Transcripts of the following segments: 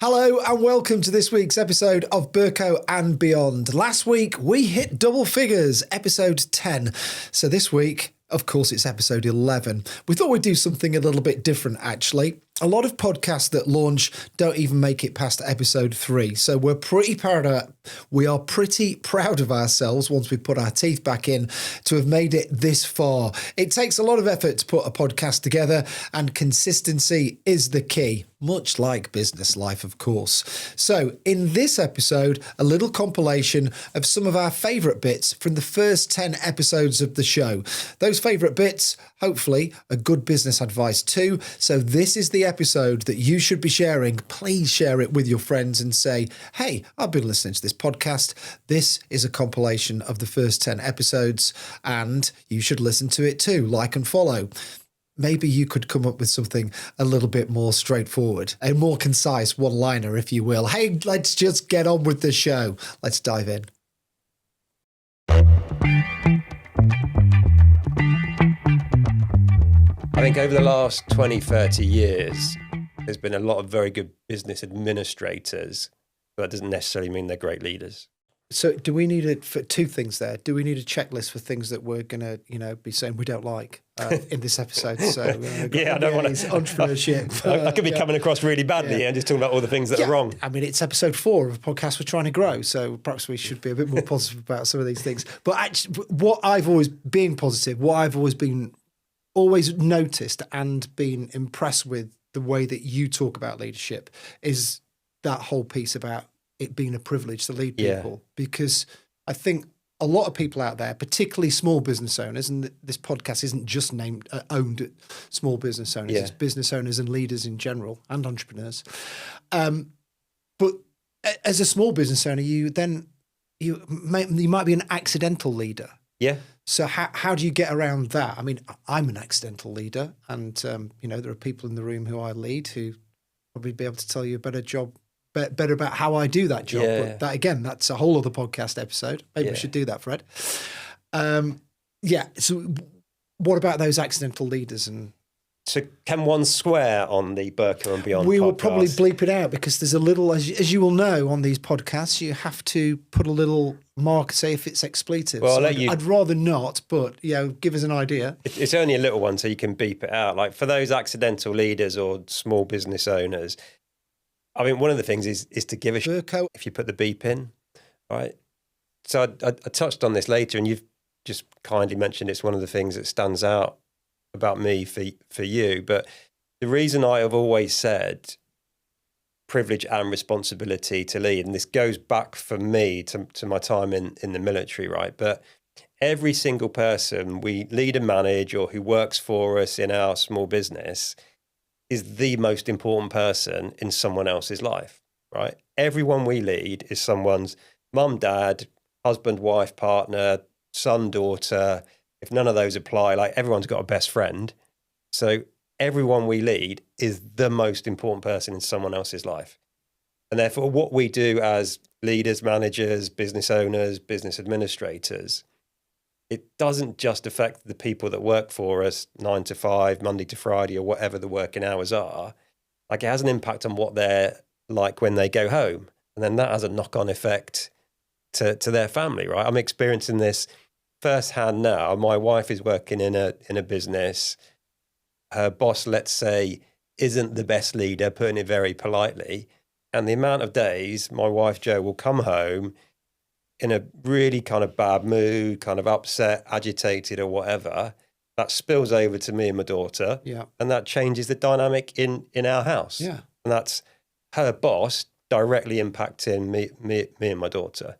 Hello and welcome to this week's episode of Berko and Beyond. Last week we hit double figures, episode 10. So this week, of course, it's episode 11. We thought we'd do something a little bit different, actually. A lot of podcasts that launch don't even make it past episode 3. So we are pretty proud of ourselves once we put our teeth back in to have made it this far. It takes a lot of effort to put a podcast together, and consistency is the key, much like business life, of course. So in this episode, a little compilation of some of our favourite bits from the first 10 episodes of the show. Those favourite bits, hopefully, are good business advice too. So this is the episode that you should be sharing. Please share it with your friends and say, hey, I've been listening to this podcast. This is a compilation of the first 10 episodes and you should listen to it too. Like and follow. Maybe you could come up with something a little bit more straightforward, a more concise one-liner, if you will. Hey, let's just get on with the show. Let's dive in. I think over the last 20, 30 years, there's been a lot of very good business administrators, but that doesn't necessarily mean they're great leaders. So do we need for two things there? Do we need a checklist for things that we're going to, be saying we don't like in this episode? So yeah, I don't want to entrepreneurship. I could be coming across really badly and just talking about all the things that are wrong. I mean, it's episode 4 of a podcast we're trying to grow, so perhaps we should be a bit more positive about some of these things. But actually, what I've always been always noticed and been impressed with the way that you talk about leadership is that whole piece about it being a privilege to lead people, because I think a lot of people out there, particularly small business owners, and this podcast isn't just owned at small business owners, it's business owners and leaders in general and entrepreneurs. But as a small business owner, you might be an accidental leader. Yeah. So how do you get around that? I mean, I'm an accidental leader, and there are people in the room who I lead who probably be able to tell you better about how I do that job. Yeah. But that, again, that's a whole other podcast episode. Maybe we should do that, Fred. So what about those accidental leaders? So can one swear on the Berko and Beyond We podcast? will probably bleep it out because there's a little, as you will know on these podcasts, you have to put a little mark, say if it's expletive. Well, so I'd rather not, but give us an idea. It's only a little one, so you can beep it out. Like for those accidental leaders or small business owners, I mean, one of the things is to give a Berko. If you put the beep in, right? So I touched on this later, and you've just kindly mentioned it's one of the things that stands out about me for you. But the reason I have always said privilege and responsibility to lead, and this goes back for me to my time in the military, right? But every single person we lead and manage or who works for us in our small business is the most important person in someone else's life, right? Everyone we lead is someone's mum, dad, husband, wife, partner, son, daughter. If none of those apply, like everyone's got a best friend. So everyone we lead is the most important person in someone else's life. And therefore what we do as leaders, managers, business owners, business administrators, it doesn't just affect the people that work for us 9 to 5, Monday to Friday, or whatever the working hours are. Like it has an impact on what they're like when they go home. And then that has a knock-on effect to their family, right? I'm experiencing this firsthand now. My wife is working in a business. Her boss, let's say, isn't the best leader, putting it very politely. And the amount of days my wife, Jo, will come home in a really kind of bad mood, kind of upset, agitated or whatever, that spills over to me and my daughter. Yeah. And that changes the dynamic in our house. Yeah. And that's her boss directly impacting me and my daughter.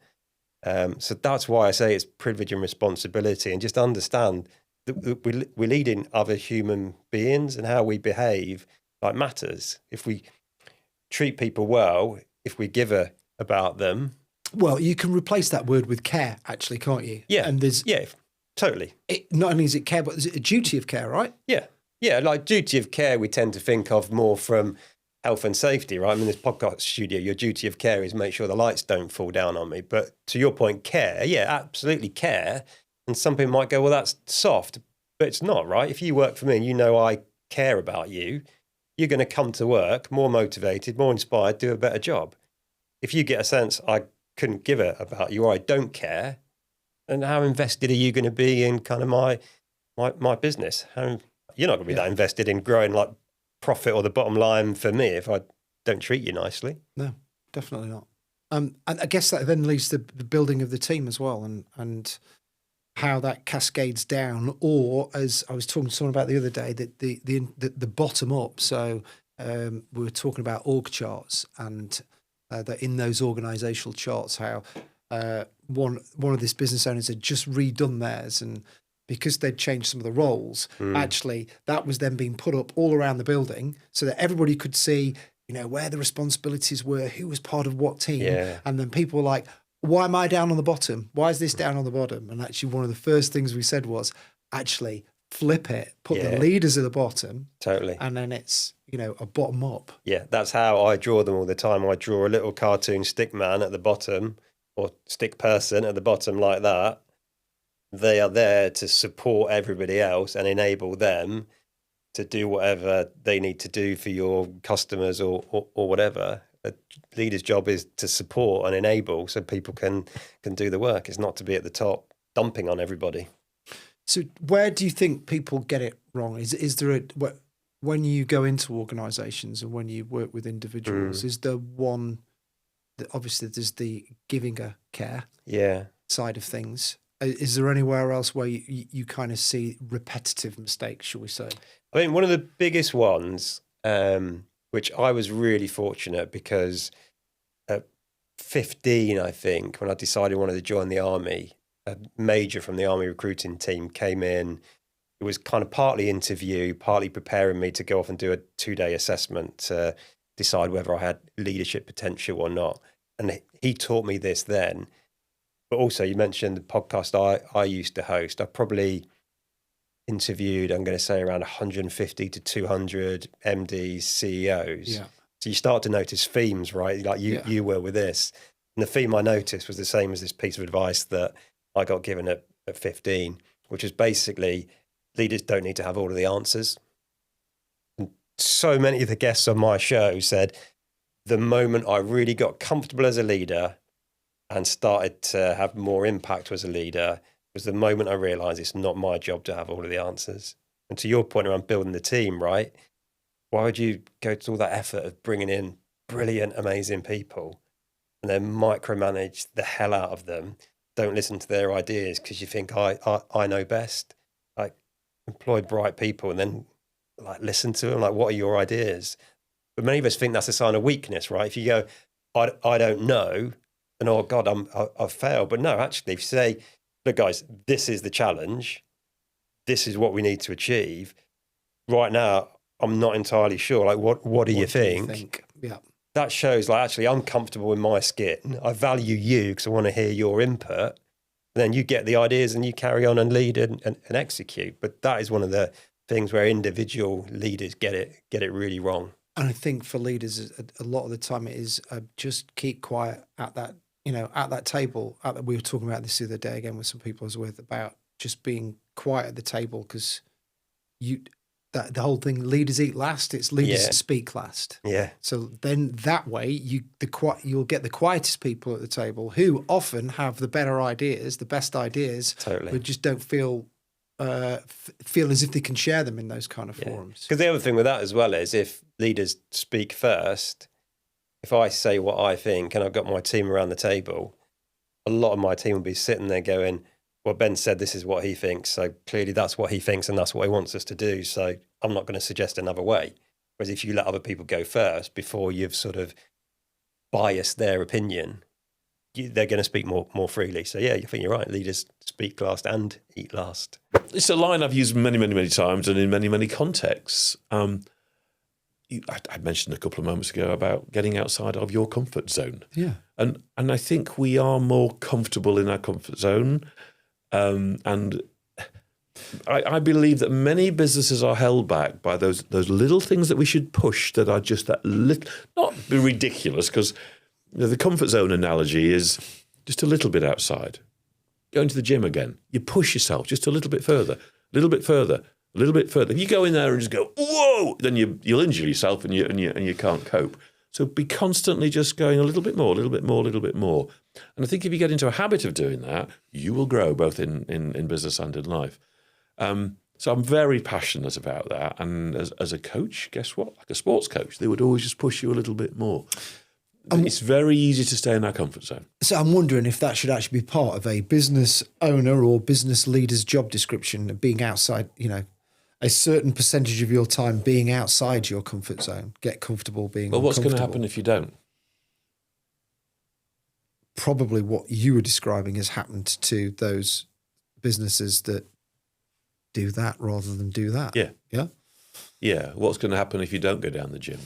So that's why I say it's privilege and responsibility, and just understand that we're leading other human beings, and how we behave matters. If we treat people well, if we give about them. Well, you can replace that word with care, actually, can't you? Yeah. And Totally. Not only is it care, but there's a duty of care, right? Yeah. Yeah, like duty of care we tend to think of more from health and safety, right? I mean, this podcast studio, your duty of care is make sure the lights don't fall down on me. But to your point, care, yeah, absolutely care. And some people might go, well, that's soft, but it's not, right? If you work for me and you know I care about you, you're going to come to work more motivated, more inspired, do a better job. If you get a sense I couldn't give it about you, or I don't care, then how invested are you going to be in kind of my business? You're not going to be that invested in growing like profit or the bottom line for me if I don't treat you nicely. No, definitely not. And I guess that then leads to the building of the team as well, and how that cascades down. Or, as I was talking to someone about the other day, that the bottom up. So we were talking about org charts, and that in those organisational charts, how one of these business owners had just redone theirs, and because they'd changed some of the roles, actually that was then being put up all around the building so that everybody could see, where the responsibilities were, who was part of what team. Yeah. And then people were like, why am I down on the bottom? Why is this down on the bottom? And actually one of the first things we said was, actually flip it, put the leaders at the bottom. Totally. And then it's, a bottom up. Yeah, that's how I draw them all the time. I draw a little cartoon stick man at the bottom, or stick person at the bottom like that. They are there to support everybody else and enable them to do whatever they need to do for your customers or whatever. A leader's job is to support and enable so people can do the work. It's not to be at the top dumping on everybody. So where do you think people get it wrong? Is there when you go into organisations and when you work with individuals, is there one that obviously there's the giving a care side of things? Is there anywhere else where you kind of see repetitive mistakes, shall we say? I think one of the biggest ones, which I was really fortunate because at 15, I think, when I decided I wanted to join the army, a major from the army recruiting team came in. It was kind of partly interview, partly preparing me to go off and do a 2-day assessment to decide whether I had leadership potential or not. And he taught me this then. But also, you mentioned the podcast I used to host. I probably interviewed, I'm going to say, around 150 to 200 MDs, CEOs. Yeah. So you start to notice themes, right? Like you were with this. And the theme I noticed was the same as this piece of advice that I got given at 15, which is basically leaders don't need to have all of the answers. And so many of the guests on my show said the moment I really got comfortable as a leader and started to have more impact as a leader was the moment I realised it's not my job to have all of the answers. And to your point around building the team, right? Why would you go to all that effort of bringing in brilliant, amazing people and then micromanage the hell out of them? Don't listen to their ideas because you think I know best. Like, employ bright people and then like listen to them. Like, what are your ideas? But many of us think that's a sign of weakness, right? If you go, I don't know, and oh God, I've failed. But no, actually, if you say, look, guys, this is the challenge. This is what we need to achieve. Right now, I'm not entirely sure. Like, what do you think? Yeah. That shows, like, actually, I'm comfortable in my skin. I value you because I want to hear your input. Then you get the ideas and you carry on and lead and execute. But that is one of the things where individual leaders get it really wrong. And I think for leaders, a lot of the time it is just keep quiet at that, at that table. We were talking about this the other day again with some people I was with about just being quiet at the table because the whole thing, leaders eat last. It's leaders speak last. Yeah. So then that way you'll get the quietest people at the table who often have the better ideas, the best ideas. Totally. But just don't feel as if they can share them in those kind of forums. Because the other thing with that as well is if leaders speak first, if I say what I think and I've got my team around the table, a lot of my team will be sitting there going, well, Ben said this is what he thinks, so clearly that's what he thinks and that's what he wants us to do, so I'm not going to suggest another way. Whereas if you let other people go first before you've sort of biased their opinion, they're going to speak more freely. So yeah, I think you're right. Leaders speak last and eat last. It's a line I've used many, many, many times and in many, many contexts. I mentioned a couple of moments ago about getting outside of your comfort zone. Yeah. And I think we are more comfortable in our comfort zone. And I believe that many businesses are held back by those little things that we should push that are just that little, not be ridiculous, because the comfort zone analogy is just a little bit outside. Going to the gym again, you push yourself just a little bit further, a little bit further. If you go in there and just go, whoa, then you'll injure yourself and you can't cope. So be constantly just going a little bit more, a little bit more, a little bit more. And I think if you get into a habit of doing that, you will grow both in business and in life. So I'm very passionate about that. And as a coach, guess what? Like a sports coach, they would always just push you a little bit more. It's very easy to stay in our comfort zone. So I'm wondering if that should actually be part of a business owner or business leader's job description, being outside, a certain percentage of your time being outside your comfort zone. Get comfortable being Well, what's going to happen if you don't? Probably what you were describing has happened to those businesses that do that rather than do that. Yeah. Yeah? Yeah. What's going to happen if you don't go down the gym?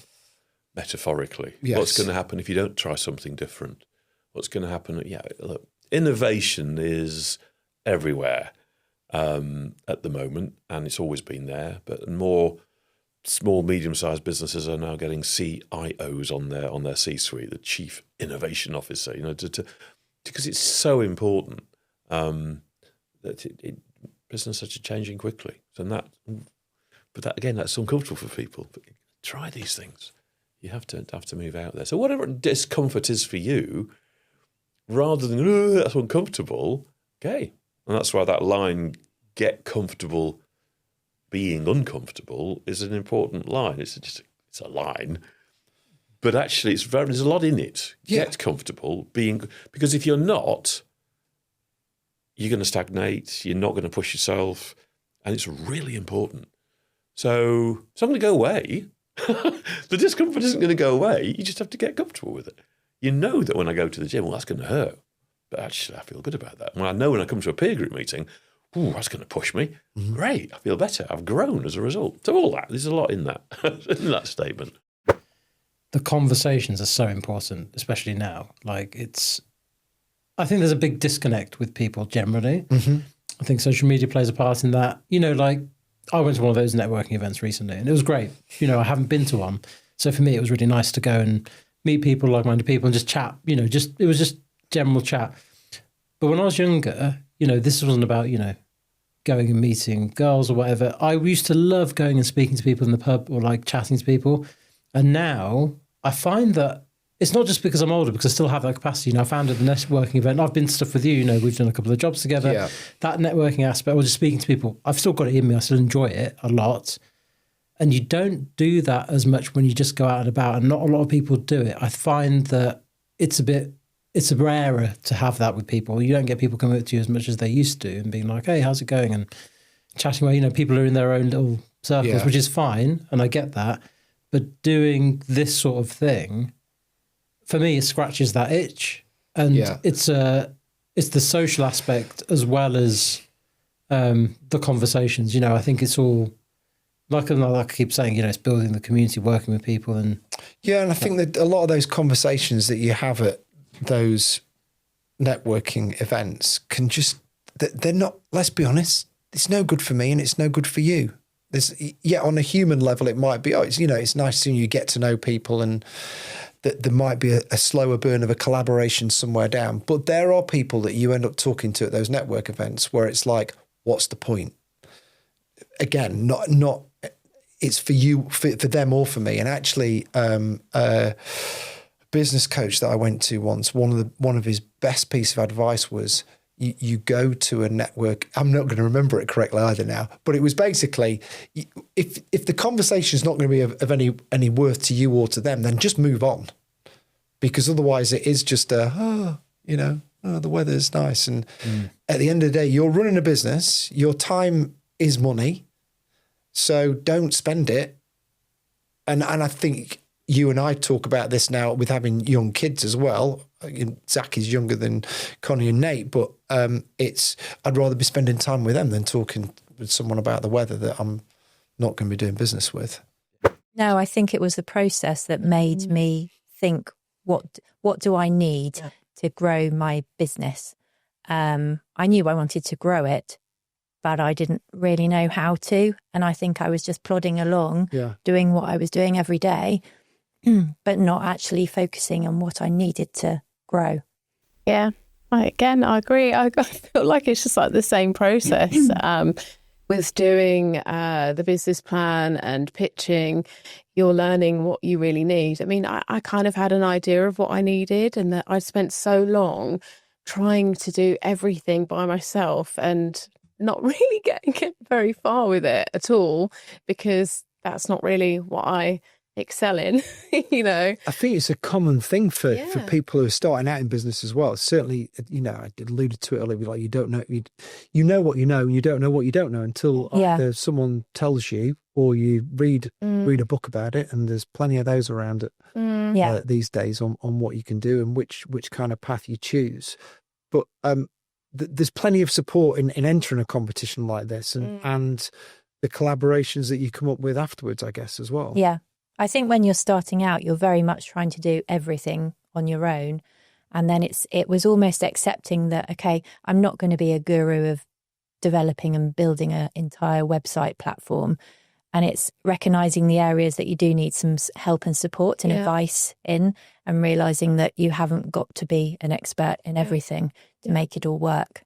Metaphorically. Yes. What's going to happen if you don't try something different? What's going to happen? Yeah, look, innovation is everywhere at the moment, and it's always been there. But more small, medium-sized businesses are now getting CIOs on their C-suite, the Chief Innovation Officer. Because it's so important that businesses are changing quickly. But that again, that's uncomfortable for people. But try these things. You have to move out there. So whatever discomfort is for you, rather than, oh, that's uncomfortable, okay. And that's why that line, get comfortable being uncomfortable, is an important line. It's a line. But actually, there's a lot in it. Yeah. Get comfortable being, because if you're not, you're going to stagnate, you're not going to push yourself, and it's really important. So it's not going to go away. The discomfort isn't going to go away. You just have to get comfortable with it. You know that when I go to the gym, well, that's going to hurt. But actually, I feel good about that. When I know when I come to a peer group meeting, ooh, that's going to push me. Mm-hmm. Great, I feel better. I've grown as a result. So all that, there's a lot in that, in that statement. The conversations are so important, especially now. I think there's a big disconnect with people generally. Mm-hmm. I think social media plays a part in that. I went to one of those networking events recently and it was great. I haven't been to one. So for me, it was really nice to go and meet people, like-minded people, and just chat, it was just general chat. But when I was younger, this wasn't about, going and meeting girls or whatever. I used to love going and speaking to people in the pub or chatting to people. And now I find that it's not just because I'm older, because I still have that capacity. I found at the networking event, I've been to stuff with you, we've done a couple of jobs together. Yeah. That networking aspect, or just speaking to people, I've still got it in me. I still enjoy it a lot. And you don't do that as much when you just go out and about, and not a lot of people do it. I find that it's rarer to have that with people. You don't get people coming up to you as much as they used to and being like, hey, how's it going? And chatting away, people are in their own little circles, which is fine. And I get that. But doing this sort of thing, for me, it scratches that itch, and it's the social aspect as well as the conversations. I think it's all like I keep saying. It's building the community, working with people, and and I think that a lot of those conversations that you have at those networking events they're not. Let's be honest, it's no good for me, and it's no good for you. On a human level, it might be. It's nice when you get to know people and. That there might be a slower burn of a collaboration somewhere down. But there are people that you end up talking to at those network events where it's like, what's the point? Again, not it's for you, for them or for me. And actually, a business coach that I went to once, one of his best piece of advice was, you go to a network. I'm not going to remember it correctly either now, but it was basically, if the conversation is not going to be of any worth to you or to them, then just move on, because otherwise it is just the weather's nice, and at the end of the day, you're running a business. Your time is money, so don't spend it. And I think you and I talk about this now with having young kids as well. Zach is younger than Connie and Nate, but I'd rather be spending time with them than talking with someone about the weather that I'm not going to be doing business with. No, I think it was the process that made me think, what do I need to grow my business? I knew I wanted to grow it, but I didn't really know how to. And I think I was just plodding along, doing what I was doing every day, but not actually focusing on what I needed to grow. Yeah, I agree. I feel like it's just like the same process. with doing the business plan and pitching, you're learning what you really need. I mean, I kind of had an idea of what I needed, and that I'd spent so long trying to do everything by myself and not really get very far with it at all, because that's not really what I excel in, you know. I think it's a common thing for Yeah. people who are starting out in business as well. Certainly, you know, I alluded to it earlier, like you don't know, you know what you know, and you don't know what you don't know until either someone tells you or you read a book about it. And there's plenty of those around these days on what you can do and which kind of path you choose. But there's plenty of support in entering a competition like this, and the collaborations that you come up with afterwards, I guess, as well. Yeah. I think when you're starting out, you're very much trying to do everything on your own. And then it was almost accepting that, okay, I'm not going to be a guru of developing and building an entire website platform. And it's recognizing the areas that you do need some help and support and advice in, and realizing that you haven't got to be an expert in everything to make it all work.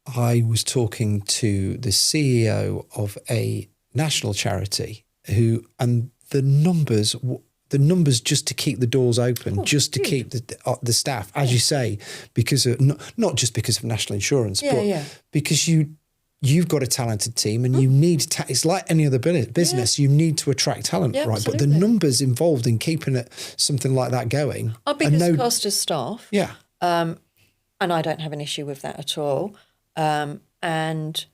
I was talking to the CEO of a national charity and the numbers just to keep the doors open, just to keep the staff, as you say, because of, not just because of national insurance, but because you've got a talented team and you need it's like any other business, you need to attract talent, right? Absolutely. But the numbers involved in keeping something like that going. Our biggest cost is staff. Yeah. And I don't have an issue with that at all. And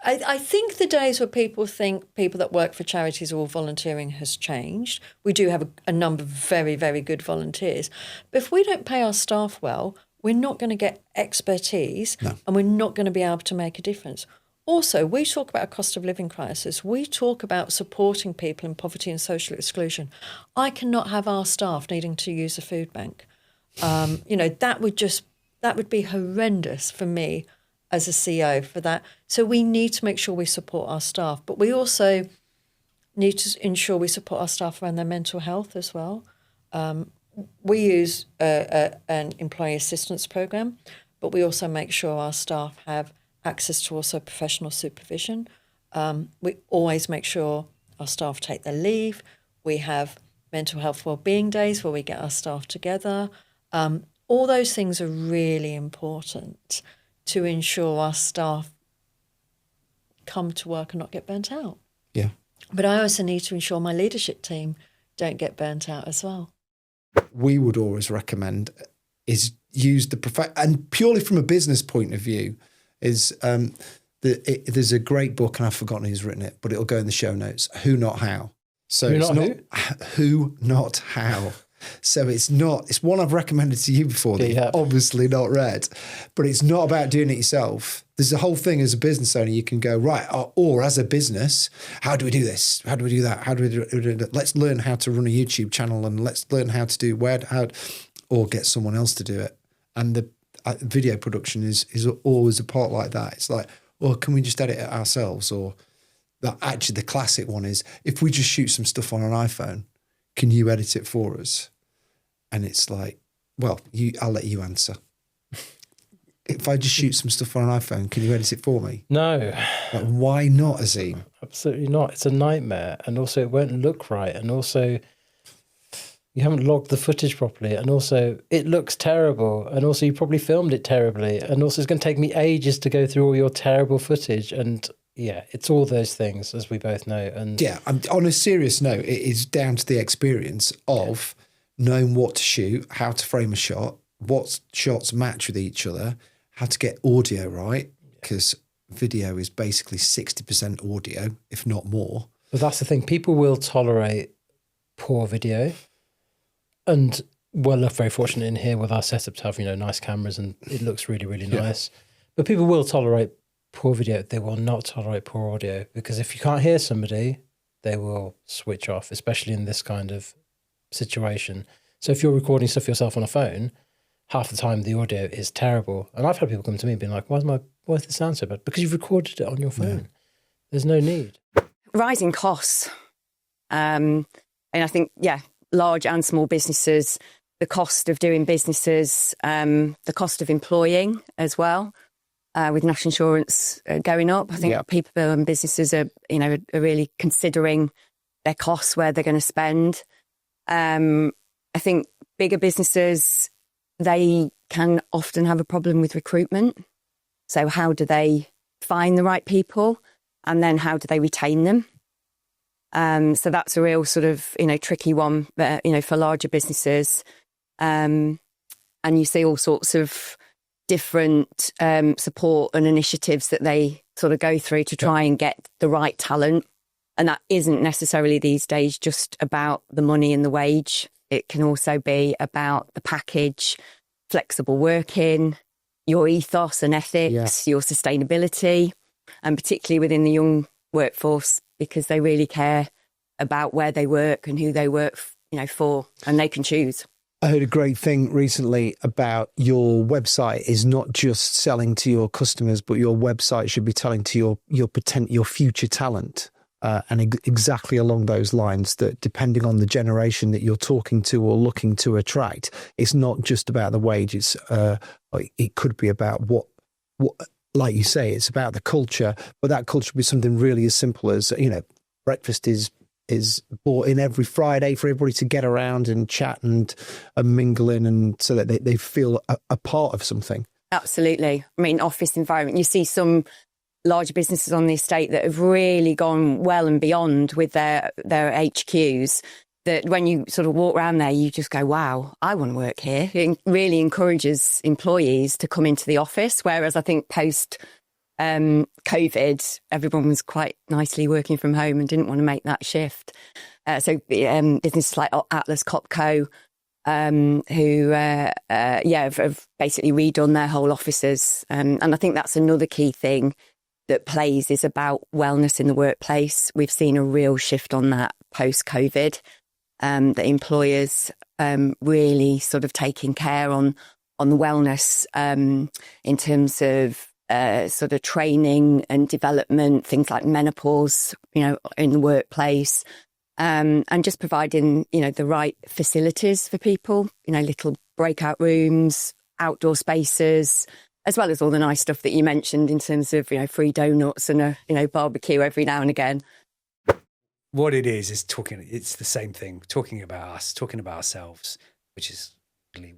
I think the days where people think people that work for charities or volunteering has changed. We do have a number of very, very good volunteers. But if we don't pay our staff well, we're not going to get expertise and we're not going to be able to make a difference. Also, we talk about a cost of living crisis. We talk about supporting people in poverty and social exclusion. I cannot have our staff needing to use a food bank. That would be horrendous for me as a CEO for that. So we need to make sure we support our staff, but we also need to ensure we support our staff around their mental health as well. We use an employee assistance program, but we also make sure our staff have access to also professional supervision. We always make sure our staff take their leave. We have mental health wellbeing days where we get our staff together. All those things are really important to ensure our staff come to work and not get burnt out. Yeah. But I also need to ensure my leadership team don't get burnt out as well. We would always recommend is use and purely from a business point of view, is there's a great book, and I've forgotten who's written it, but it'll go in the show notes. Who, Not How. So it's not who, not how. So it's one I've recommended to you before that you've obviously not read, but it's not about doing it yourself. There's a whole thing as a business owner, you can go, right, or as a business, how do we do this? How do we do that? How do we do it? Let's learn how to run a YouTube channel, and let's learn how to do or get someone else to do it. And the video production is always a part like that. It's like, well, can we just edit it ourselves? Or actually the classic one is, if we just shoot some stuff on an iPhone, can you edit it for us? And it's like, well, I'll let you answer. If I just shoot some stuff on an iPhone, can you edit it for me? No. Like, why not, Azim? Absolutely not. It's a nightmare. And also it won't look right. And also you haven't logged the footage properly. And also it looks terrible. And also you probably filmed it terribly. And also it's going to take me ages to go through all your terrible footage. And yeah, it's all those things, as we both know. And yeah, on a serious note, it is down to the experience of knowing what to shoot, how to frame a shot, what shots match with each other, how to get audio right, because video is basically 60% audio, if not more. But that's the thing. People will tolerate poor video. And we're very fortunate in here with our setup to have, nice cameras, and it looks really, really nice. But people will tolerate poor video. They will not tolerate poor audio, because if you can't hear somebody, they will switch off, especially in this kind of situation. So if you're recording stuff yourself on a phone, half the time the audio is terrible. And I've had people come to me being like, why does it sound so bad? Because you've recorded it on your phone. Yeah. There's no need. Rising costs. And I think, large and small businesses, the cost of doing businesses, the cost of employing as well. with national insurance going up. I think people and businesses are really considering their costs, where they're going to spend. I think bigger businesses, they can often have a problem with recruitment. So how do they find the right people, and then how do they retain them? So that's a real sort of, tricky one, for larger businesses. And you see all sorts of different support and initiatives that they sort of go through to try and get the right talent. And that isn't necessarily these days just about the money and the wage. It can also be about the package, flexible working, your ethos and ethics, your sustainability, and particularly within the young workforce, because they really care about where they work and who they work, for, and they can choose. I heard a great thing recently about your website is not just selling to your customers, but your website should be telling to your future talent. And exactly along those lines, that depending on the generation that you're talking to or looking to attract, it's not just about the wage. It could be about what, like you say, it's about the culture, but that culture would be something really as simple as, breakfast is brought in every Friday for everybody to get around and chat and mingle in, and so that they feel a part of something. Absolutely. I mean, office environment, you see some larger businesses on the estate that have really gone well and beyond with their HQs, that when you sort of walk around there, you just go, wow, I want to work here. It really encourages employees to come into the office, whereas I think post COVID, everyone was quite nicely working from home and didn't want to make that shift. So businesses like Atlas Copco, who have basically redone their whole offices. And I think that's another key thing that plays, is about wellness in the workplace. We've seen a real shift on that post-COVID, that employers really sort of taking care on the wellness in terms of sort of training and development, things like menopause, in the workplace, and just providing, the right facilities for people, little breakout rooms, outdoor spaces, as well as all the nice stuff that you mentioned in terms of, free donuts and a barbecue every now and again. What it is talking, it's the same thing, talking about us, talking about ourselves, which is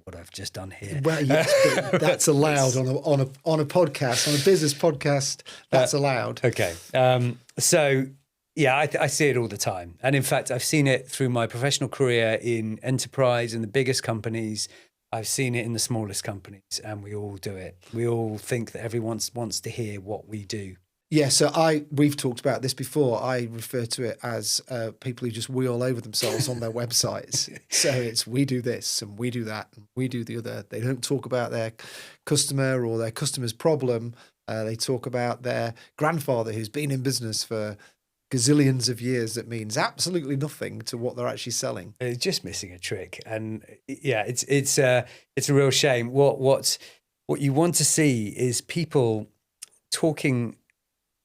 what I've just done here. Well, yes, but that's allowed on a podcast, on a business podcast. That's allowed. Okay. So yeah, I see it all the time, and in fact, I've seen it through my professional career in enterprise and the biggest companies. I've seen it in the smallest companies, and we all do it. We all think that everyone wants to hear what we do. Yeah, so we've talked about this before. I refer to it as people who just wheel over themselves on their websites. So it's we do this and we do that and we do the other. They don't talk about their customer or their customer's problem. They talk about their grandfather who's been in business for gazillions of years. That means absolutely nothing to what they're actually selling. It's just missing a trick, and yeah, it's a real shame. What you want to see is people talking.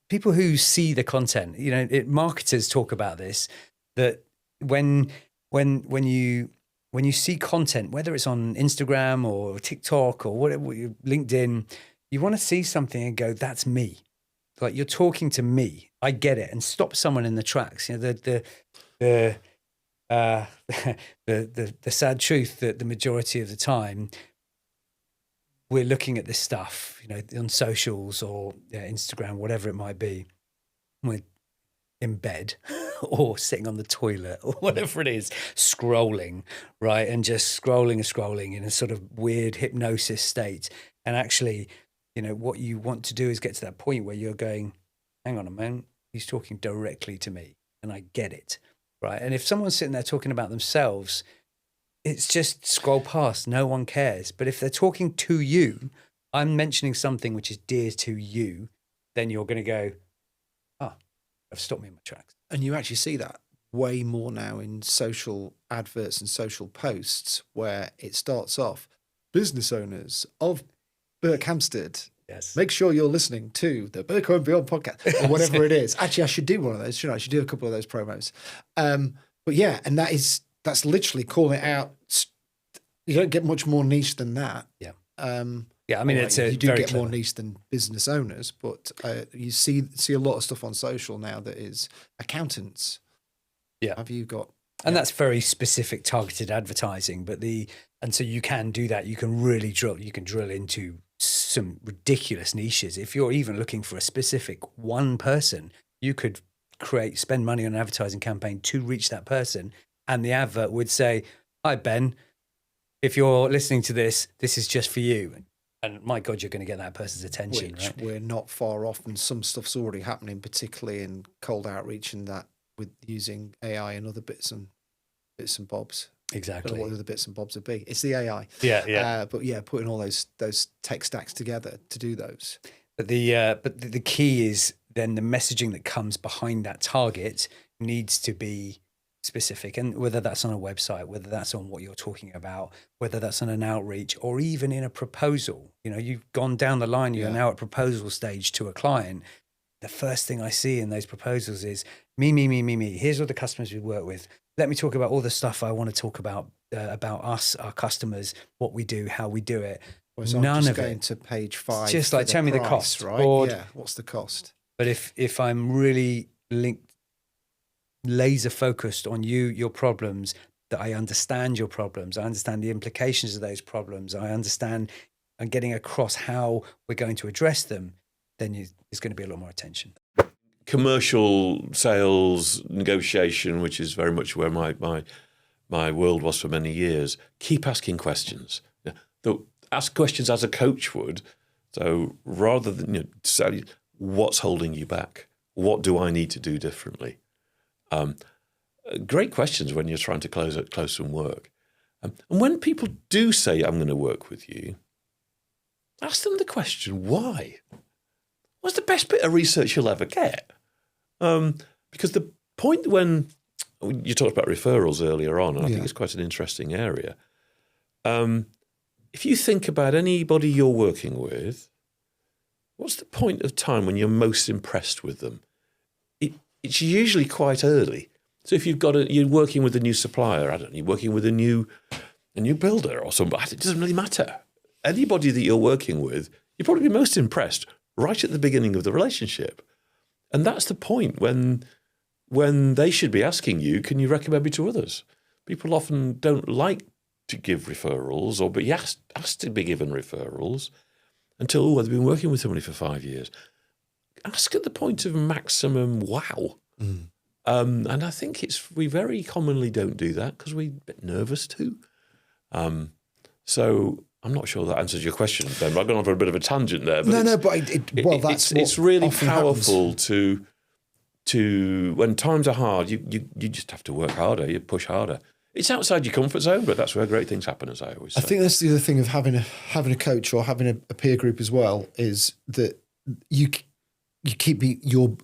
People who see the content, marketers talk about this, that when you see content, whether it's on Instagram or TikTok or whatever, LinkedIn, you want to see something and go, that's me. Like, you're talking to me. I get it. And stop someone in the tracks. The sad truth that the majority of the time we're looking at this stuff, on socials or Instagram, whatever it might be. We're in bed or sitting on the toilet or whatever it is, scrolling, right? And just scrolling in a sort of weird hypnosis state. And actually, what you want to do is get to that point where you're going, hang on a moment, he's talking directly to me and I get it, right? And if someone's sitting there talking about themselves, it's just scroll past. No one cares. But if they're talking to you, I'm mentioning something which is dear to you, then you're going to go, I've stopped me in my tracks. And you actually see that way more now in social adverts and social posts, where it starts off, business owners of Berkhamsted. Yes. Make sure you're listening to the Berko and Beyond podcast or whatever it is. Actually, I should do one of those, shouldn't I? I should do a couple of those promos. But yeah, and that's literally calling it out. You don't get much more niche than that. Yeah. Yeah, I mean, Well, it's you do very get more clever. niche than business owners, but you see a lot of stuff on social now that is accountants. Yeah. Have you got? And that's very specific targeted advertising, and so you can do that. You can really drill into some ridiculous niches. If you're even looking for a specific one person, you could spend money on an advertising campaign to reach that person. And the advert would say, "Hi, Ben, if you're listening to this, this is just for you." And my God, you're going to get that person's attention, Which right? we're not far off, and some stuff's already happening, particularly in cold outreach and that with using AI and other bits and bobs. I don't Exactly. know what the other bits and bobs would be. It's the AI. Yeah. But yeah, putting all those tech stacks together to do those. But the key is then the messaging that comes behind that target needs to be specific, and whether that's on a website, whether that's on what you're talking about, whether that's on an outreach, or even in a proposal. You've gone down the line, you're now at proposal stage to a client. The first thing I see in those proposals is me. Here's all the customers we work with. Let me talk about all the stuff I want to talk about us, our customers, what we do, how we do it. Whereas None I'm just of going it. to page 5. Just for like, tell me the price, cost, right? board. Yeah, what's the cost? But if I'm really laser focused on your problems, that I understand your problems, I understand the implications of those problems, I understand and getting across how we're going to address them, then there's going to be a lot more attention. Commercial sales negotiation, which is very much where my world was for many years. Keep asking questions. Ask questions as a coach would. So rather than say, what's holding you back? What do I need to do differently? Great questions when you're trying to close some work. And when people do say, I'm going to work with you, ask them the question, why? What's the best bit of research you'll ever get? Because the point when you talked about referrals earlier on, and I think it's quite an interesting area. If you think about anybody you're working with, what's the point of time when you're most impressed with them? It's usually quite early. So if you're working with a new supplier, I don't know, you're working with a new builder or somebody, it doesn't really matter. Anybody that you're working with, you'll probably be most impressed right at the beginning of the relationship. And that's the point when they should be asking you, can you recommend me to others? People often don't like to give referrals or be asked to be given referrals until, they've been working with somebody for 5 years. Ask at the point of maximum wow. And I think we very commonly don't do that because we're a bit nervous too. So I'm not sure that answers your question, Ben. I've gone on for a bit of a tangent there. But it's really powerful to when times are hard, you just have to work harder, you push harder. It's outside your comfort zone, but that's where great things happen, as I always say. I think that's the other thing of having a coach or having a peer group as well, is that you're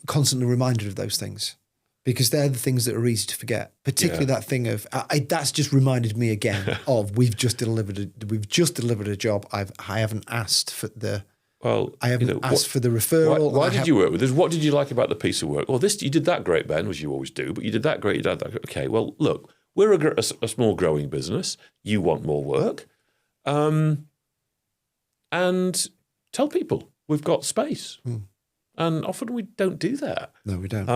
constantly reminded of those things, because they're the things that are easy to forget. Particularly that thing of that's just reminded me again of we've just delivered a job. I haven't asked for the asked for the referral. Why did you work with us? What did you like about the piece of work? Well, you did that great, Ben, as you always do. But you did that great. You did that. Okay. Well, look, we're a small growing business. You want more work, and tell people we've got space. And often we don't do that. No, we don't.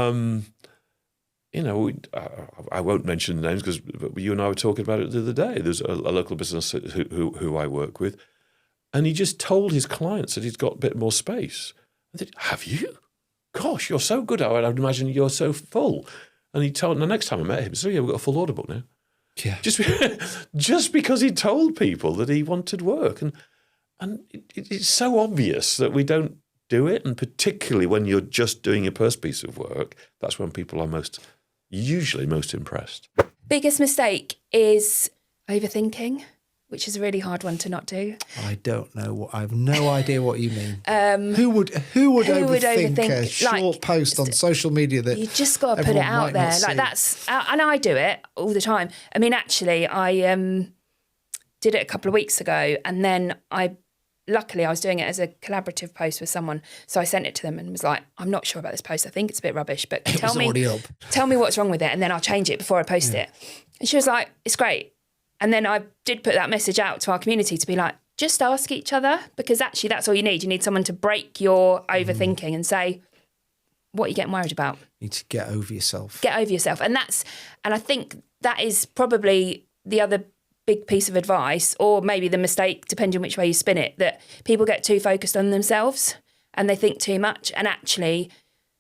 I won't mention names because you and I were talking about it the other day. There's a local business who I work with, and he just told his clients that he's got a bit more space. I said, have you? Gosh, you're so good. I'd imagine you're so full. And he told, the next time I met him, so we've got a full order book now. Yeah. Just because he told people that he wanted work. And it's so obvious that we don't do it. And particularly when you're just doing your first piece of work, that's when people are usually most impressed. Biggest mistake is overthinking, which is a really hard one to not do. I don't know. I have no idea what you mean. Who would overthink a short post on social media that you just got to put it out there? Like that's, and I do it all the time. I mean, actually, I did it a couple of weeks ago, and then luckily I was doing it as a collaborative post with someone, so I sent it to them and was like, I'm not sure about this post. I think it's a bit rubbish, but tell me what's wrong with it, and then I'll change it before I post it. And she was like, it's great. And then I did put that message out to our community to be like, just ask each other, because actually that's all you need. You need someone to break your overthinking and say, what are you getting worried about? You need to get over yourself. Get over yourself. And I think that is probably the other big piece of advice, or maybe the mistake, depending on which way you spin it, that people get too focused on themselves and they think too much. And actually,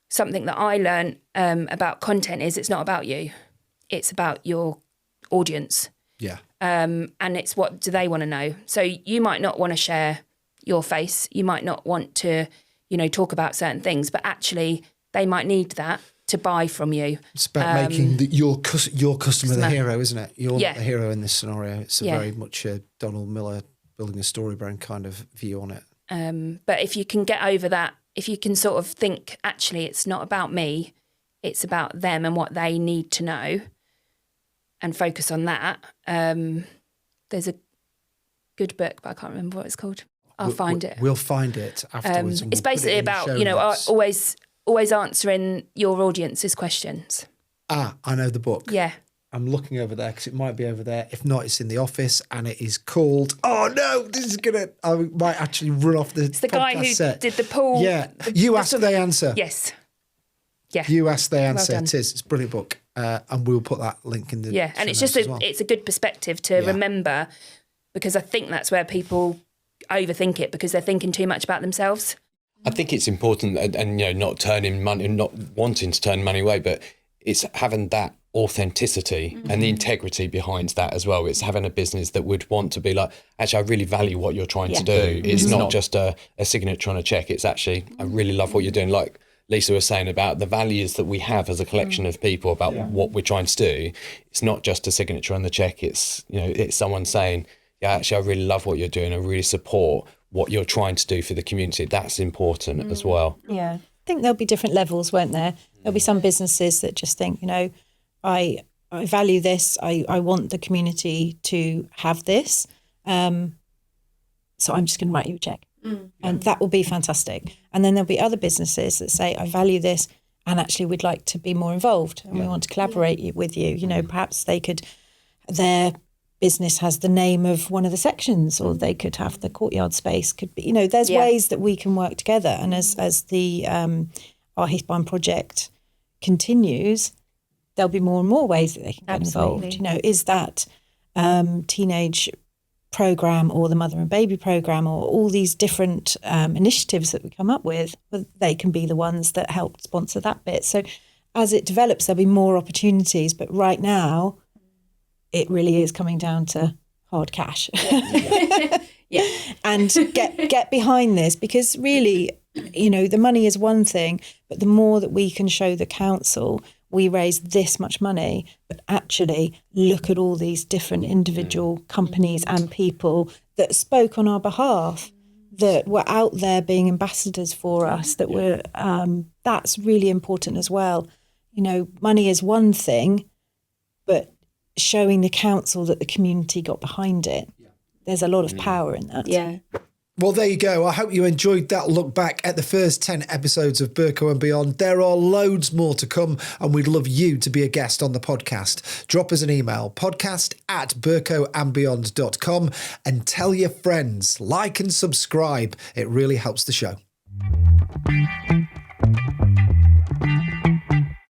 something that I learned about content is it's not about you. It's about your audience. Yeah. And it's what do they want to know. So you might not want to share your face. You might not want to, talk about certain things, but actually they might need that to buy from you. It's about making your customer the hero, isn't it? You're not the hero in this scenario. It's very much a Donald Miller building a story brand kind of view on it. But if you can get over that, if you can sort of think, actually, it's not about me, it's about them and what they need to know, and focus on that. There's a good book, but I can't remember what it's called. I'll find it. We'll find it afterwards. It's basically about, always answering your audience's questions. I know the book. Yeah. I'm looking over there because it might be over there. If not, it's in the office, and it is called, I might actually run off the It's the guy who set. did the pool. Yeah. You ask, they answer. Yes. Yeah. You ask, they answer. Well done. It is. It's a brilliant book. And we'll put that link in the and it's show just notes as well. it's a good perspective to remember, because I think that's where people overthink it, because they're thinking too much about themselves. I think it's important, and not turning money, not wanting to turn money away, but it's having that authenticity and the integrity behind that as well. It's having a business that would want to be like, actually, I really value what you're trying to do. It's not just a signature on a check. It's actually, I really love what you're doing. Like Lisa was saying about the values that we have as a collection of people about what we're trying to do. It's not just a signature on the check. It's, it's someone saying, yeah, actually, I really love what you're doing. I really support what you're trying to do for the community. That's important as well. Yeah. I think there'll be different levels, won't there? There'll be some businesses that just think, I value this. I want the community to have this. So I'm just going to write you a check. And that will be fantastic. And then there'll be other businesses that say, I value this, and actually we'd like to be more involved, and we want to collaborate with you. Perhaps their business has the name of one of the sections, or they could have the courtyard space. Could be, there's ways that we can work together. And as the Our Heath Barn project continues, there'll be more and more ways that they can get involved. Is that teenage program, or the mother and baby program, or all these different initiatives that we come up with, they can be the ones that help sponsor that bit. So as it develops, there'll be more opportunities. But right now, it really is coming down to hard cash. And get behind this, because really, the money is one thing, but the more that we can show the council, we raise this much money, but actually look at all these different individual companies and people that spoke on our behalf, that were out there being ambassadors for us, that were, that's really important as well. Money is one thing, but showing the council that the community got behind it, there's a lot of power in that. Yeah. Well, there you go. I hope you enjoyed that look back at the first 10 episodes of Berko and Beyond. There are loads more to come, and we'd love you to be a guest on the podcast. Drop us an email, podcast@berkhamsted.com, and tell your friends. Like and subscribe. It really helps the show.